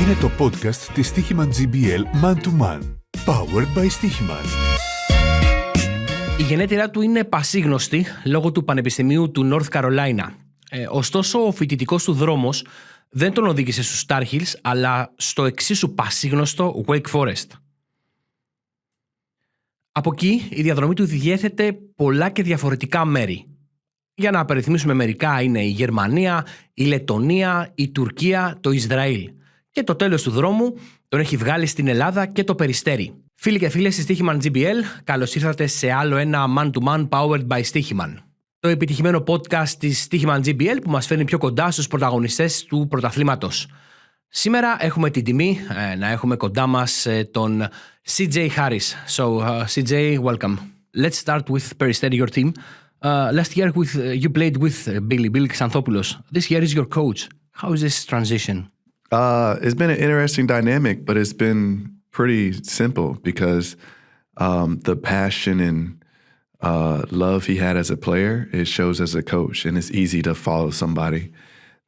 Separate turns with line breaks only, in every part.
Είναι το podcast της Stoiximan GBL Man to Man. Powered by Stoiximan.
Η γενέτειρά του είναι πασίγνωστη λόγω του Πανεπιστημίου του North Carolina. Ωστόσο, ο φοιτητικός του δρόμος δεν τον οδήγησε στους Star Hills, αλλά στο εξίσου πασίγνωστο Wake Forest. Από εκεί, η διαδρομή του διέθετε πολλά και διαφορετικά μέρη. Για να απεριθμίσουμε μερικά είναι η Γερμανία, η Λετονία, η Τουρκία, το Ισραήλ. Και το τέλος του δρόμου τον έχει βγάλει στην Ελλάδα και το Περιστέρι. Φίλοι και φίλες της Stoiximan GBL, καλώς ήρθατε σε άλλο ένα Man to Man powered by Stoiximan. Το επιτυχημένο podcast της Stoiximan GBL που μας φέρνει πιο κοντά στους πρωταγωνιστές του πρωταθλήματος. Σήμερα έχουμε την τιμή να έχουμε κοντά μας τον Τζέι Xάρις. So, CJ, welcome. Let's start with Περιστερίου, your team. Last year you played with Billy Xanthopoulos. This year is your coach. How is this transition?
It's been an interesting dynamic, but it's been pretty simple because the passion and love he had as a player, it shows as a coach, and it's easy to follow somebody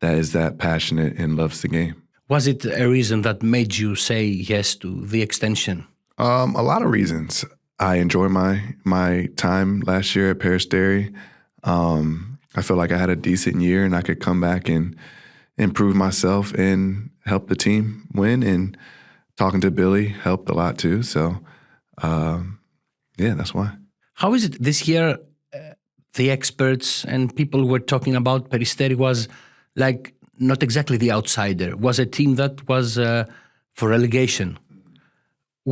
that is that passionate and loves the game.
Was it a reason that made you say yes to the extension?
A lot of reasons. I enjoyed my time last year at Perisτερίου. I felt like I had a decent year and I could come back and improve myself and help the team win. And talking to Billy helped a lot too. So, yeah, that's why.
How is it this year? The experts and people were talking about Peristeri was like not exactly the outsider. Was a team that was for relegation.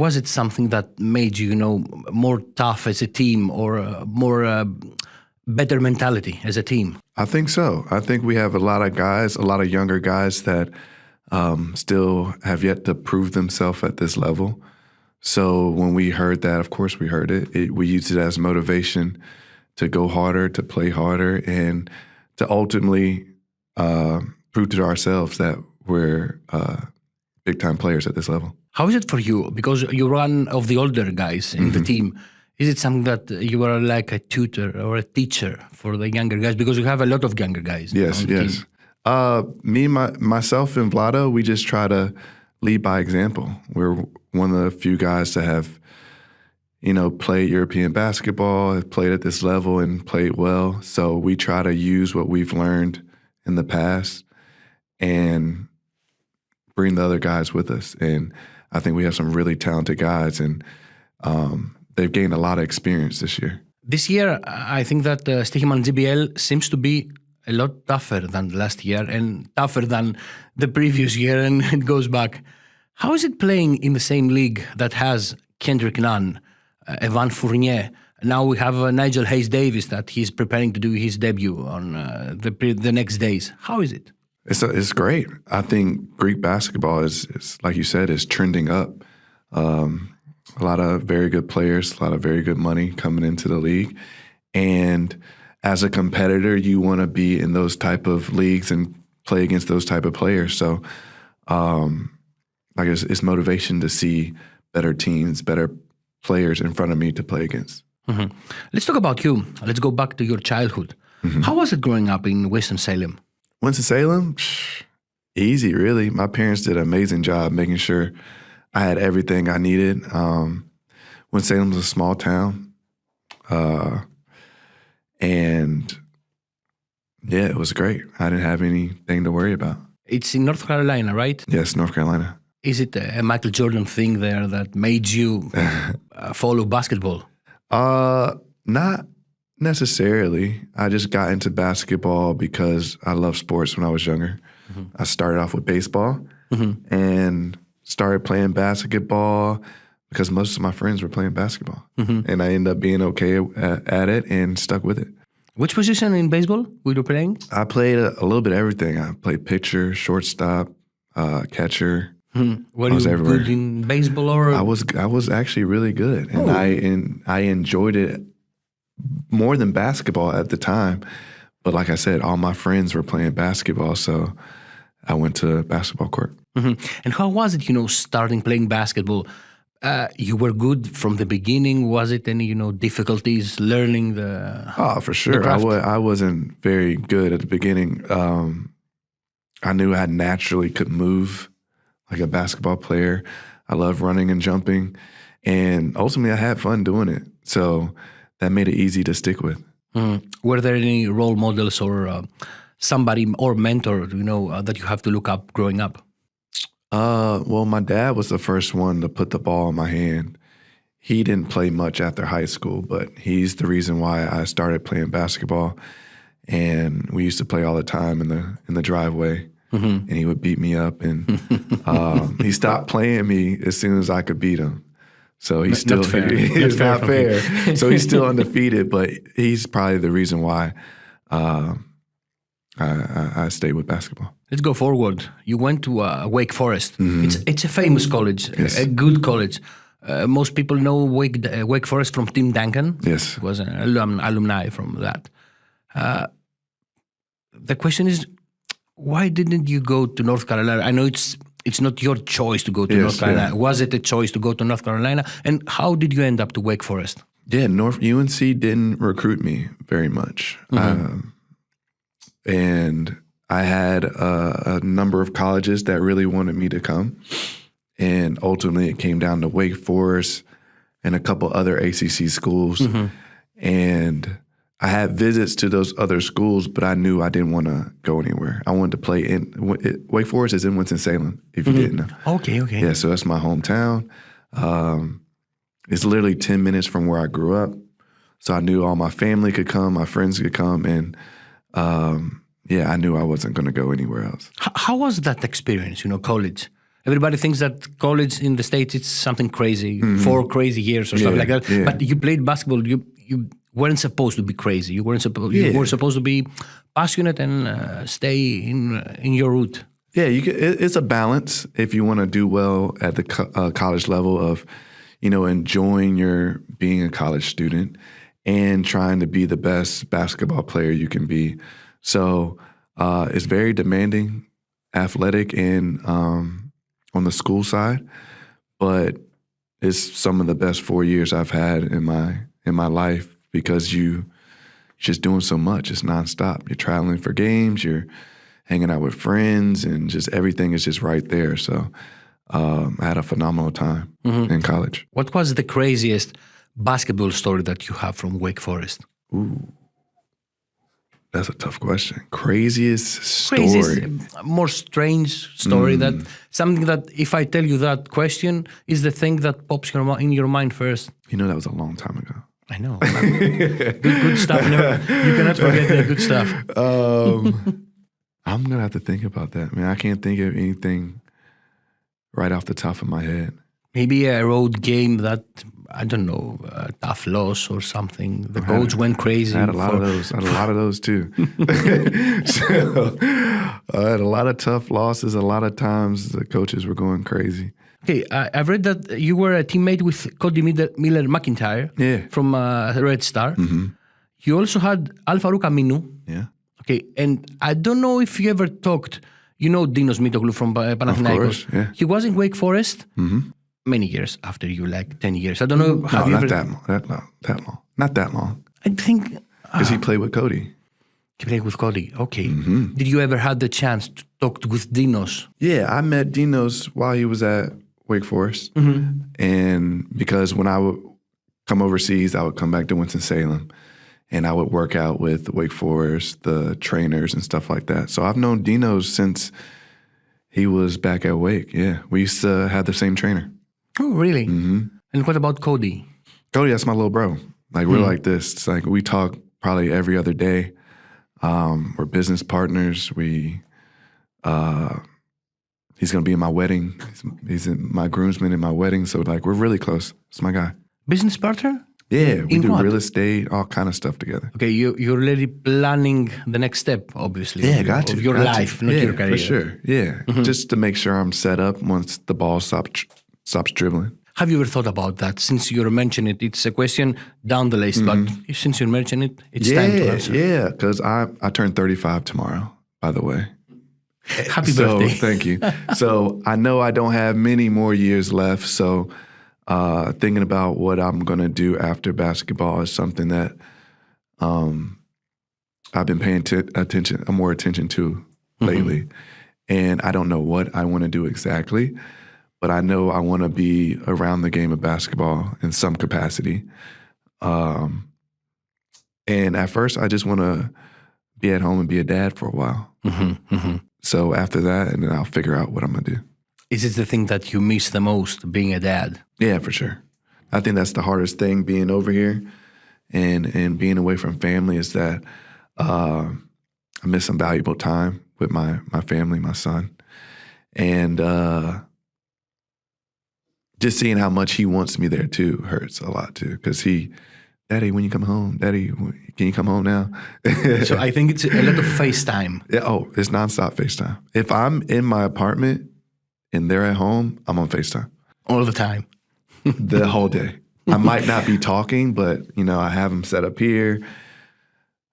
Was it something that made you, more tough as a team or more better mentality as a team?
I think so. I think we have a lot of younger guys that still have yet to prove themselves at this level. So when we heard that, of course we heard it. We used it as motivation to go harder, to play harder, and to ultimately prove to ourselves that we're big-time players at this level.
How is it for you? Because you're one of the older guys in the team. Is it something that you are like a tutor or a teacher for the younger guys? Because you have a lot of younger guys.
Yes. Myself and Vlado, we just try to lead by example. We're one of the few guys that have, played European basketball, have played at this level and played well. So we try to use what we've learned in the past and bring the other guys with us. And I think we have some really talented guys, and they've gained a lot of experience this year.
This year, I think that Stoiximan GBL seems to be a lot tougher than last year and tougher than the previous year, and it goes back. How is it playing in the same league that has Kendrick Nunn, Evan Fournier? Now we have Nigel Hayes-Davis that he's preparing to do his debut on the next days. How is it?
It's great. I think Greek basketball is like you said, is trending up. A lot of very good players, a lot of very good money coming into the league. And as a competitor, you want to be in those type of leagues and play against those type of players. So, it's motivation to see better teams, better players in front of me to play against.
Mm-hmm. Let's talk about you. Let's go back to your childhood. Mm-hmm. How was it growing up in Winston-Salem?
Winston-Salem? Easy, really. My parents did an amazing job making sure I had everything I needed. Winston-Salem was a small town. And yeah, it was great. I didn't have anything to worry about.
It's in North Carolina, right?
Yes, North Carolina.
Is it a Michael Jordan thing there that made you follow basketball?
Not necessarily. I just got into basketball because I loved sports when I was younger. Mm-hmm. I started off with baseball and started playing basketball because most of my friends were playing basketball. Mm-hmm. And I ended up being okay at it and stuck with it.
Which position in baseball were you playing?
I played a little bit of everything. I played pitcher, shortstop, catcher.
Were you
everywhere.
Good in baseball or?
I was actually really good, and I enjoyed it more than basketball at the time. But like I said, all my friends were playing basketball, so I went to basketball court.
Mm-hmm. And how was it, starting playing basketball? You were good from the beginning. Was it any, difficulties learning the?
Oh, for sure. I wasn't very good at the beginning. I knew I naturally could move like a basketball player. I love running and jumping. And ultimately, I had fun doing it. So that made it easy to stick with.
Were there any role models or somebody or mentor, that you have to look up growing up?
Well, my dad was the first one to put the ball in my hand. He didn't play much after high school, but he's the reason why I started playing basketball. And we used to play all the time in the driveway. And he would beat me up. And he stopped playing me as soon as I could beat him. So he's still
not fair.
It's not fair. So he's still undefeated, but he's probably the reason why I stayed with basketball.
Let's go forward. You went to Wake Forest. It's a famous college,
Yes.
a good college. Most people know Wake Forest from Tim Duncan.
Yes.
He was an alumni from that. The question is, why didn't you go to North Carolina? I know it's not your choice to go to North Carolina.
Yeah.
Was it a choice to go to North Carolina? And how did you end up to Wake Forest?
Yeah, UNC didn't recruit me very much. And I had a number of colleges that really wanted me to come. And ultimately it came down to Wake Forest and a couple other ACC schools. And I had visits to those other schools, but I knew I didn't want to go anywhere. I wanted to play Wake Forest is in Winston-Salem, if you didn't know.
Okay.
Yeah, so that's my hometown. It's literally 10 minutes from where I grew up. So I knew all my family could come, my friends could come, and I knew I wasn't going to go anywhere else.
How was that experience, college? Everybody thinks that college in the States, it's something crazy, 4 crazy years or something like that.
Yeah.
But you played basketball, you weren't supposed to be crazy. You were supposed to be passionate and stay in your route.
Yeah, it's a balance if you want to do well at the college level of, enjoying your being a college student and trying to be the best basketball player you can be. So it's very demanding, athletic, and on the school side, but it's some of the best 4 years I've had in my life because you're just doing so much. It's nonstop. You're traveling for games. You're hanging out with friends, and just everything is just right there. So I had a phenomenal time in college.
What was the craziest basketball story that you have from Wake Forest?
Ooh, that's a tough question. Craziest story.
More strange story that something that if I tell you that question is the thing that pops in your mind first.
That was a long time ago.
I know. good stuff. You cannot forget the good stuff.
I'm going to have to think about that. I can't think of anything right off the top of my head.
Maybe a road game that, I don't know, a tough loss or something. The coach went crazy.
I had a lot of those. I had a lot of those too. So I had a lot of tough losses. A lot of times the coaches were going crazy.
Okay, I've read that you were a teammate with Cody Miller McIntyre from Red Star. You also had Al-Farouk Aminu.
Yeah.
Okay, and I don't know if you ever talked, Dinos Mitoglou from Panathinaikos.
Of course, yeah.
He was in Wake Forest many years after you, like 10 years. I don't know.
Not that long. Not that long.
I think...
Because he played with Cody.
He played with Cody, okay. Did you ever have the chance to talk with Dinos?
Yeah, I met Dinos while he was at Wake Forest. And because when I would come overseas, I would come back to Winston-Salem. And I would work out with Wake Forest, the trainers and stuff like that. So I've known Dinos since he was back at Wake. Yeah, we used to have the same trainer.
Oh, really? And what about Cody?
Cody, that's my little bro. Like, we're like this. It's like we talk probably every other day. We're business partners. He's going to be in my wedding. He's my groomsman in my wedding. So, like, we're really close. It's my guy.
Business partner?
Yeah, we do
what?
real estate, all kind of stuff together.
Okay, you're already planning the next step, obviously.
Yeah,
of your life, not your career.
For sure. Yeah, just to make sure I'm set up once the ball stops dribbling.
Have you ever thought about that? Since you mentioned it, it's a question down the list, but since you mentioned it, it's time to answer.
Yeah, because I turn 35 tomorrow, by the way.
Happy birthday.
Thank you. So I know I don't have many more years left, so thinking about what I'm going to do after basketball is something that I've been paying more attention to lately. And I don't know what I want to do exactly, but I know I want to be around the game of basketball in some capacity. And at first, I just want to be at home and be a dad for a while. So after that, and then I'll figure out what I'm going to do.
Is it the thing that you miss the most, being a dad?
Yeah, for sure. I think that's the hardest thing being over here and being away from family is that I miss some valuable time with my family, my son. And just seeing how much he wants me there too hurts a lot too. Because Daddy, when you come home, Daddy, can you come home now?
So I think it's a lot of FaceTime.
Yeah, it's nonstop FaceTime. If I'm in my apartment and they're at home, I'm on FaceTime.
All the time.
The whole day. I might not be talking, but, I have them set up here.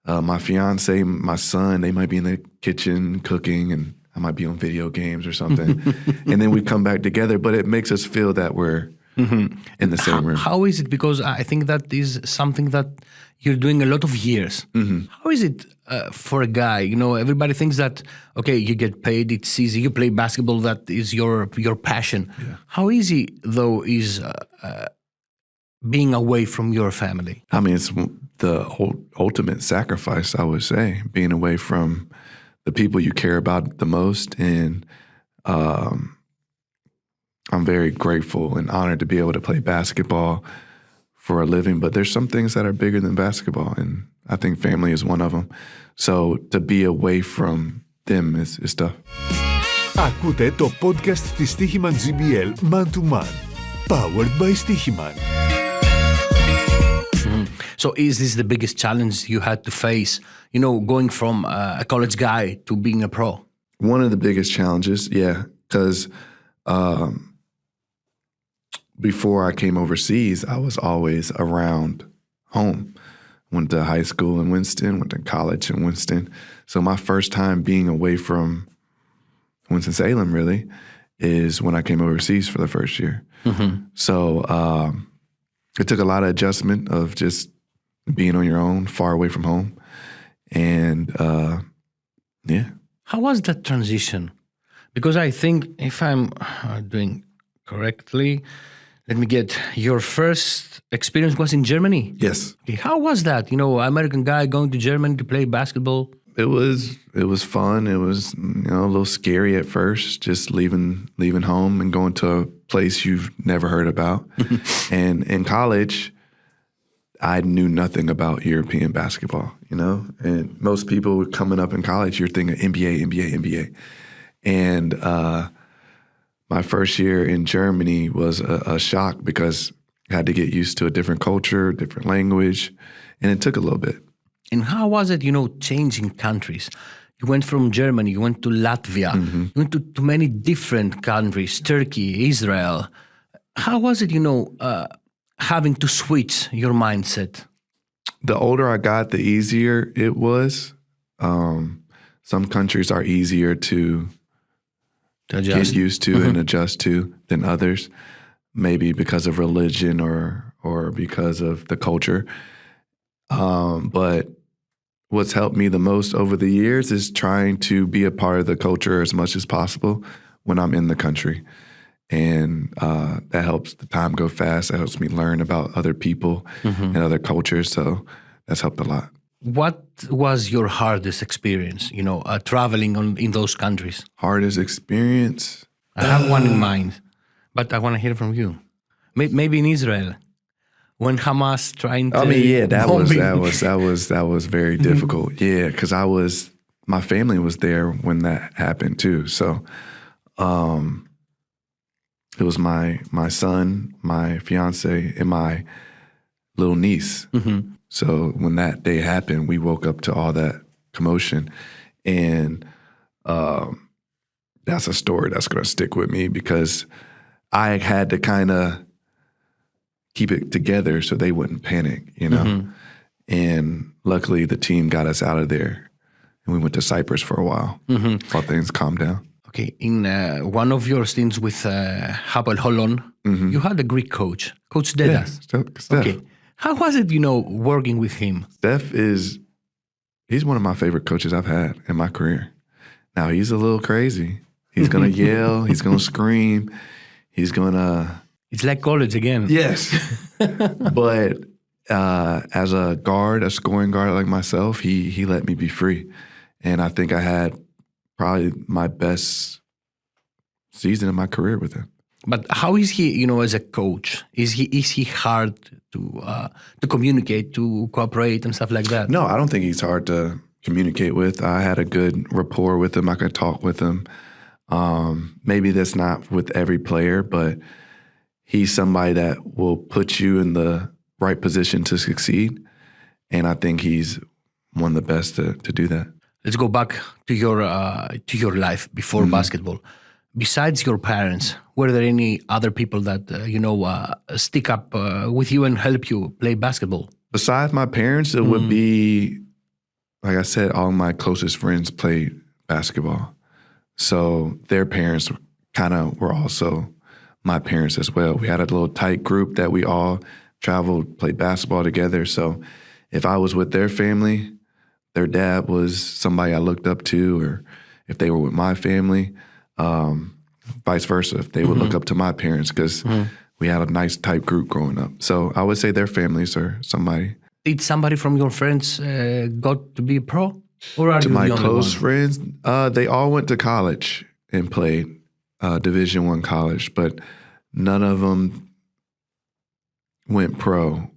My fiance, my son, they might be in the kitchen cooking, and I might be on video games or something. And then we come back together, but it makes us feel that we're in the same room.
How is it? Because I think that is something that you're doing a lot of years. How is it for a guy? Everybody thinks that, okay, you get paid, it's easy, you play basketball, that is your passion. Yeah. How easy, though, is being away from your family? I
mean, it's the ultimate sacrifice, I would say, being away from the people you care about the most. And I'm very grateful and honored to be able to play basketball for a living, but there's some things that are bigger than basketball, and I think family is one of them. So to be away from them is tough.
Ακούτε το podcast της Stoiximan GBL Man to Man. Powered by Stoiximan.
So is this the biggest challenge you had to face, going from a college guy to being a pro?
One of the biggest challenges, yeah, because before I came overseas, I was always around home. Went to high school in Winston, went to college in Winston. So my first time being away from Winston-Salem, really, is when I came overseas for the first year. So it took a lot of adjustment of just being on your own, far away from home. And, yeah.
How was that transition? Because I think, if I'm doing correctly, let me get, your first experience was in Germany?
Yes.
Okay, how was that? American guy going to Germany to play basketball?
It was fun. It was, a little scary at first, just leaving home and going to a place you've never heard about. And in college, I knew nothing about European basketball, And most people coming up in college, you're thinking NBA. And my first year in Germany was a shock because I had to get used to a different culture, different language, and it took a little bit.
And how was it, changing countries? You went from Germany, you went to Latvia, you went to many different countries, Turkey, Israel. How was it, having to switch your mindset?
The older I got, the easier it was. Some countries are easier to get used to and adjust to than others, maybe because of religion or because of the culture. But what's helped me the most over the years is trying to be a part of the culture as much as possible when I'm in the country. And that helps the time go fast. That helps me learn about other people and other cultures. So that's helped a lot.
What was your hardest experience, traveling in those countries?
Hardest experience?
I have one in mind, but I want to hear from you. Maybe in Israel, when Hamas trying to...
that was very difficult. Yeah, because my family was there when that happened too. So it was my son, my fiance, and my little niece. So when that day happened, we woke up to all that commotion. And that's a story that's going to stick with me because I had to kind of keep it together so they wouldn't panic, And luckily the team got us out of there. And we went to Cyprus for a while while things calmed down.
Okay, in one of your stints with Hapoel Holon, you had a Greek coach, Coach Dedas.
Steph.
Okay. How was it, working with him?
Steph he's one of my favorite coaches I've had in my career. Now he's a little crazy. He's going to yell. He's going to scream. He's going to...
It's like college again.
Yes. But as a guard, a scoring guard like myself, he let me be free. And I think I had probably my best season of my career with him.
But how is he, as a coach? Is he hard to communicate, to cooperate and stuff like that?
No, I don't think he's hard to communicate with. I had a good rapport with him. I could talk with him. Maybe that's not with every player, but he's somebody that will put you in the right position to succeed. And I think he's one of the best to do that.
Let's go back to your life before basketball. Besides your parents, were there any other people that, stick up with you and help you play basketball? Besides
my parents, it would be, like I said, all my closest friends played basketball. So their parents kind of were also my parents as well. We had a little tight group that we all traveled, played basketball together. So if I was with their family, their dad was somebody I looked up to, or if they were with my family, vice versa, if they would look up to my parents, because we had a nice tight group growing up. So I would say their families are somebody.
Did somebody from your friends got to be a pro? Or are
to
you
my
the only
close
one?
friends, they all went to college and played Division I college, but none of them went pro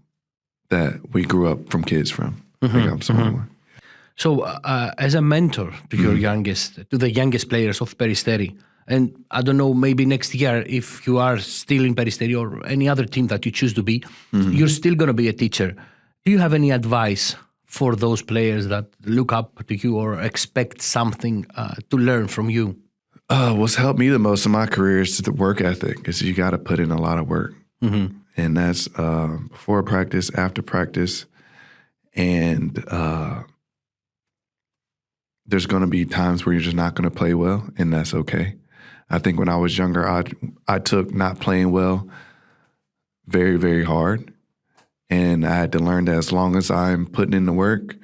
that we grew up from kids from. I think I'm someone.
So, as a mentor to the youngest players of Peristeri, and I don't know, maybe next year, if you are still in Peristeri or any other team that you choose to be, you're still going to be a teacher. Do you have any advice for those players that look up to you or expect something to learn from you?
What's helped me the most in my career is the work ethic, is you got to put in a lot of work. And that's before practice, after practice, and there's going to be times where you're just not going to play well, and that's okay. I think when I was younger, I took not playing well very, very hard, and I had to learn that as long as I'm putting in the work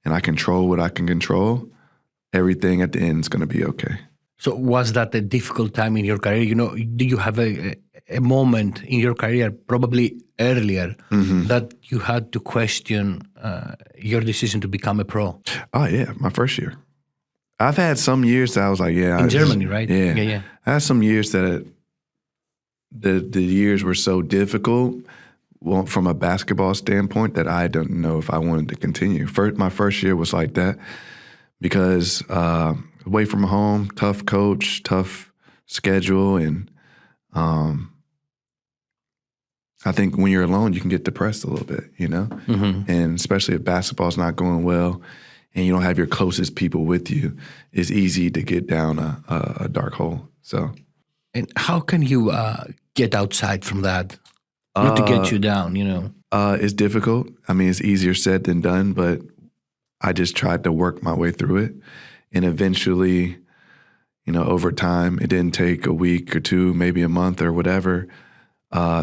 and I control what I can control, everything at the end is going to be okay.
So was that a difficult time in your career? Do you have a moment in your career, probably earlier, that you had to question your decision to become a pro?
Oh, yeah, my first year. I've had some years that I was like,
in Germany, right?
Yeah. I had some years that the years were so difficult from a basketball standpoint that I don't know if I wanted to continue. My first year was like that because away from home, tough coach, tough schedule, and I think when you're alone, you can get depressed a little bit, And especially if basketball's not going well and you don't have your closest people with you, it's easy to get down a dark hole. So,
and how can you get outside from that? Not to get you down,
It's difficult. I mean, it's easier said than done, but I just tried to work my way through it. And eventually, over time, it didn't take a week or two, maybe a month or whatever,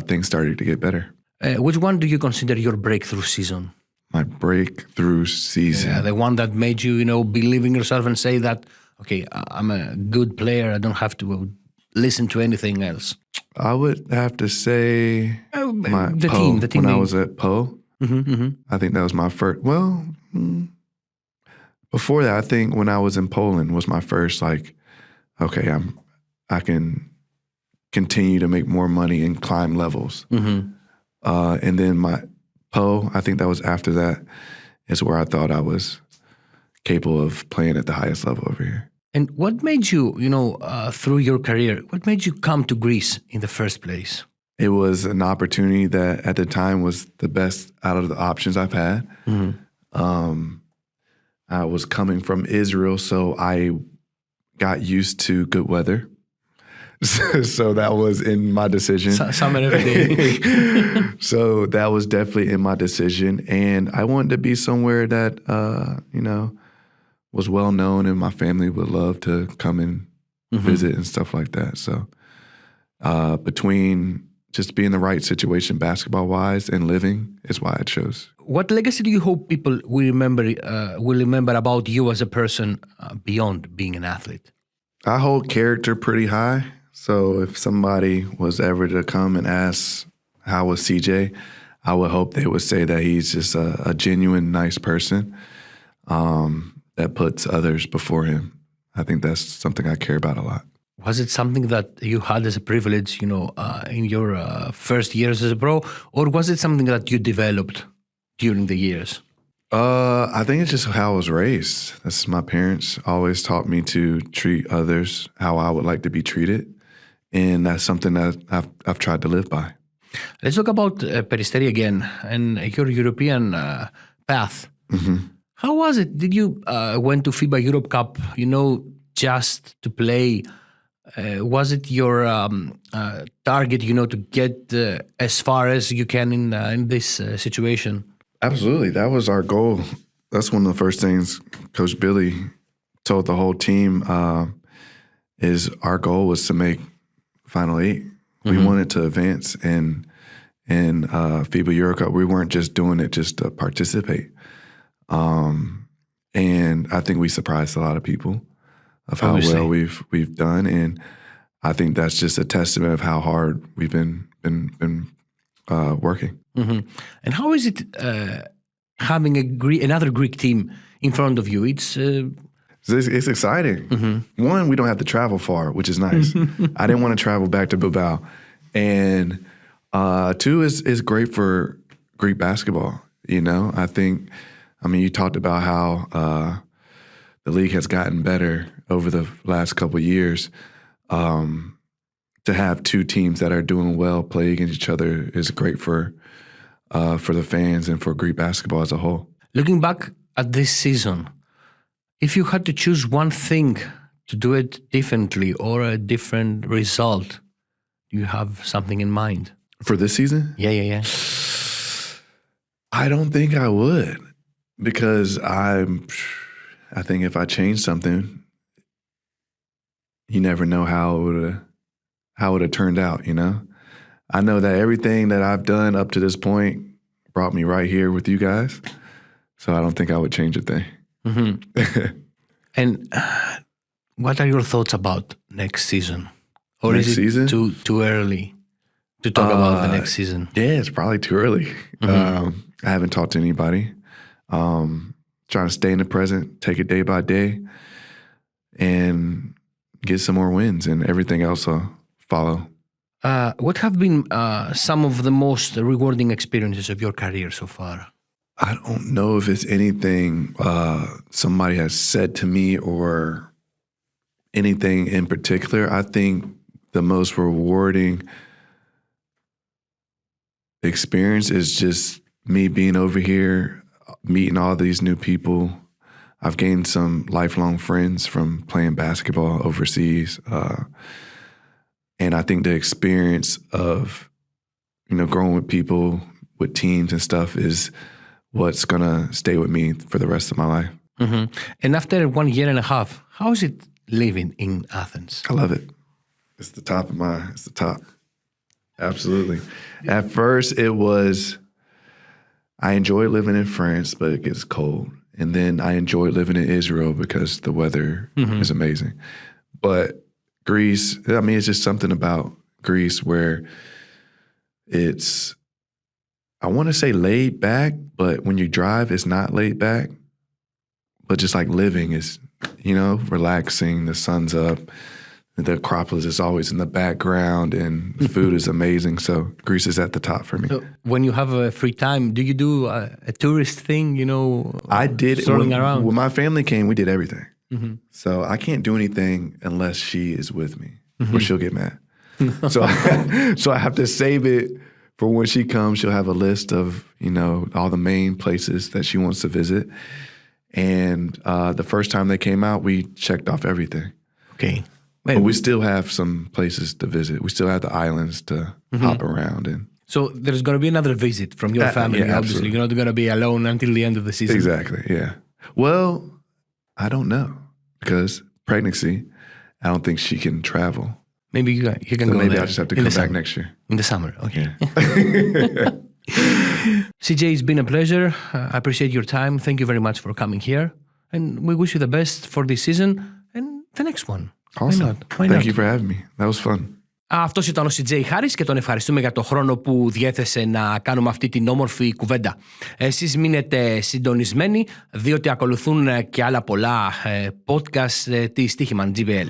things started to get better.
Which one do you consider your breakthrough season?
My breakthrough season?
Yeah, the one that made you, believe in yourself and say that, okay, I'm a good player. I don't have to listen to anything else.
I would have to say
the
Poe.
team.
When I was at Poe, I think that was my first. Well, before that, I think when I was in Poland was my first. Like, okay, I can continue to make more money and climb levels. And then my Poe, I think that was after that, is where I thought I was capable of playing at the highest level over here.
And what made you, through your career, what made you come to Greece in the first place?
It was an opportunity that at the time was the best out of the options I've had. I was coming from Israel, so I got used to good weather. So that was in my decision.
Summer every day.
So that was definitely in my decision. And I wanted to be somewhere that, was well known and my family would love to come and visit and stuff like that. So between just be in the right situation basketball-wise and living is why I chose.
What legacy do you hope people will remember about you as a person beyond being an athlete?
I hold character pretty high. So if somebody was ever to come and ask, how was CJ? I would hope they would say that he's just a genuine, nice person that puts others before him. I think that's something I care about a lot.
Was it something that you had as a privilege, in your first years as a pro, or was it something that you developed during the years?
I think it's just how I was raised. That's my parents always taught me to treat others how I would like to be treated. And that's something that I've tried to live by.
Let's talk about Perisτερίου again and your European path.
Mm-hmm.
How was it? Did you went to FIBA Europe Cup, just to play? Was it your target, to get as far as you can in this situation?
Absolutely. That was our goal. That's one of the first things Coach Billy told the whole team is our goal was to make Final 8. We wanted to advance in FIBA Euro Cup. We weren't just doing it just to participate. And I think we surprised a lot of people of how well we've done. And I think that's just a testament of how hard we've been working.
Mm-hmm. And how is it having another Greek team in front of you? It's
exciting. Mm-hmm. One, we don't have to travel far, which is nice. I didn't want to travel back to Bilbao. And two, is great for Greek basketball. You talked about how the league has gotten better over the last couple of years. To have two teams that are doing well play against each other is great for the fans and for Greek basketball as a whole.
Looking back at this season, if you had to choose one thing to do it differently or a different result, do you have something in mind?
For this season?
Yeah.
I don't think I would, because I think if I changed something, you never know how it would have turned out, I know that everything that I've done up to this point brought me right here with you guys. So I don't think I would change a thing.
Mm-hmm. And what are your thoughts about next season? Or
next
is it
season?
too early to talk about the next season?
Yeah, it's probably too early. I haven't talked to anybody. Trying to stay in the present, take it day by day, and get some more wins, and everything else will follow.
What have been some of the most rewarding experiences of your career so far?
I don't know if it's anything somebody has said to me or anything in particular. I think the most rewarding experience is just me being over here, meeting all these new people. I've gained some lifelong friends from playing basketball overseas. And I think the experience of, growing with people, with teams and stuff is what's going to stay with me for the rest of my life.
Mm-hmm. And after 1 year and a half, how is it living in Athens?
I love it. It's the top. Absolutely. At first I enjoy living in France, but it gets cold. And then I enjoy living in Israel because the weather is amazing. But Greece, it's just something about Greece where it's, I want to say laid back, but when you drive, it's not laid back. But just like living is, relaxing, the sun's up, the Acropolis is always in the background, and the food is amazing. So Greece is at the top for me.
So when you have a free time, do you do a tourist thing,
I did.
Strolling around?
When my family came, we did everything.
Mm-hmm.
So I can't do anything unless she is with me, or she'll get mad. So I have to save it for when she comes. She'll have a list of, all the main places that she wants to visit. And the first time they came out, we checked off everything.
Okay.
But we still have some places to visit. We still have the islands to hop around in.
So there's going to be another visit from your family,
yeah,
obviously.
absolutely.
You're not going to be alone until the end of the season.
Exactly, yeah. Well, I don't know, because pregnancy, I don't think she can travel.
Maybe you can go
maybe
there.
I'll just have to come back next year.
In the summer, okay.
Yeah.
CJ, it's been a pleasure. I appreciate your time. Thank you very much for coming here. And we wish you the best for this season and the next one.
Awesome. Thank you for having me. That was fun.
Αυτός ήταν ο Τζέι Xάρις και τον ευχαριστούμε για το χρόνο που διέθεσε να κάνουμε αυτή την όμορφη κουβέντα. Εσείς μείνετε συντονισμένοι, διότι ακολουθούν και άλλα πολλά podcast της Stoiximan GBL.